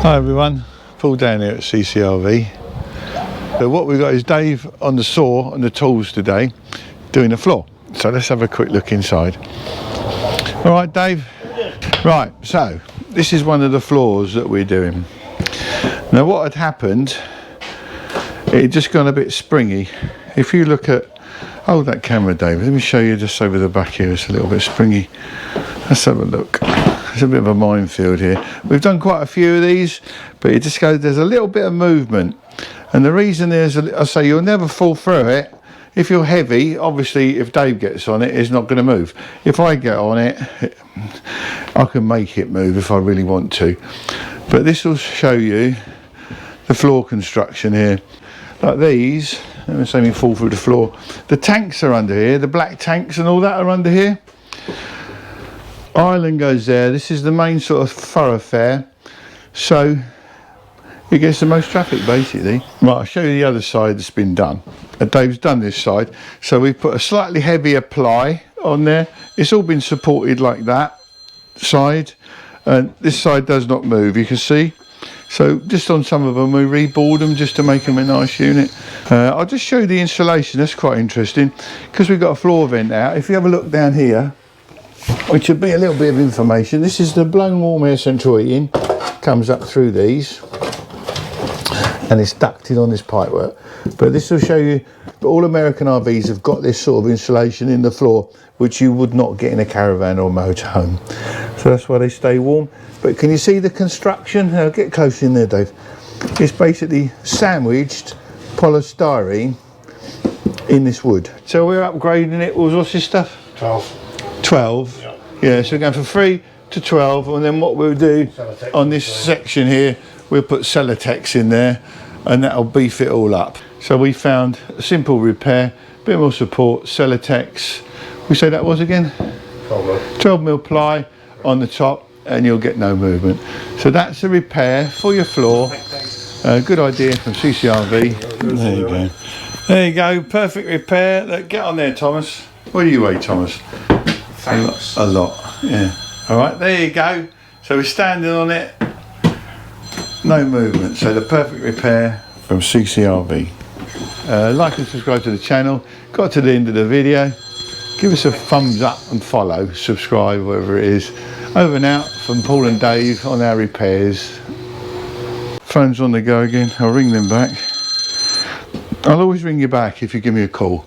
Hi everyone, Paul down here at Ccrv. So what we've got is Dave on the saw and the tools today doing the floor. So let's have a quick look inside. Alright Dave? Right, so this is one of the floors that we're doing. Now what had happened, it had just gone a bit springy. If you look at, hold that camera Dave, let me show you just over the back here, it's a little bit springy. Let's have a look. It's a bit of a minefield here. We've done quite a few of these, but it just goes, there's a little bit of movement. And the reason is, I say you'll never fall through it. If you're heavy, obviously if Dave gets on it, it's not going to move. If I get on it, I can make it move if I really want to. But this will show you the floor construction here. Like these, let me say me fall through the floor. The tanks are under here, the black tanks and all that are under here. Island goes there. This is the main sort of thoroughfare, so it gets the most traffic basically. Right, I'll show you the other side that's been done. Dave's done this side, so we've put a slightly heavier ply on there. It's all been supported like that side, and this side does not move, you can see. So just on some of them we reboard them just to make them a nice unit. I'll just show you the insulation. That's quite interesting because we've got a floor vent out. If you have a look down here, which would be a little bit of information, this is the blown warm air central heating, comes up through these and it's ducted on this pipework. But this will show you all American RVs have got this sort of insulation in the floor, which you would not get in a caravan or a motorhome. So that's why they stay warm. But can you see the construction? Now get close in there Dave. It's basically sandwiched polystyrene in this wood. So we're upgrading it. What's this stuff? 12. Yeah, so we're going from 3 to 12, and then what we'll do on this section here, we'll put Celotex in there and that'll beef it all up. So we found a simple repair, bit more support, Celotex, we say that was again? 12mm ply on the top and you'll get no movement. So that's a repair for your floor. Good idea from Ccrv. There you go. There you go, perfect repair. Get on there Thomas. What do you weigh Thomas? A lot, yeah. All right, there you go. So we're standing on it, no movement. So the perfect repair from Ccrv. Like and subscribe to the channel. Got to the end of the video, give us a thumbs up and follow, subscribe, whatever it is. Over and out from Paul and Dave on our repairs. Phone's on the go again. I'll ring them back. I'll always ring you back if you give me a call.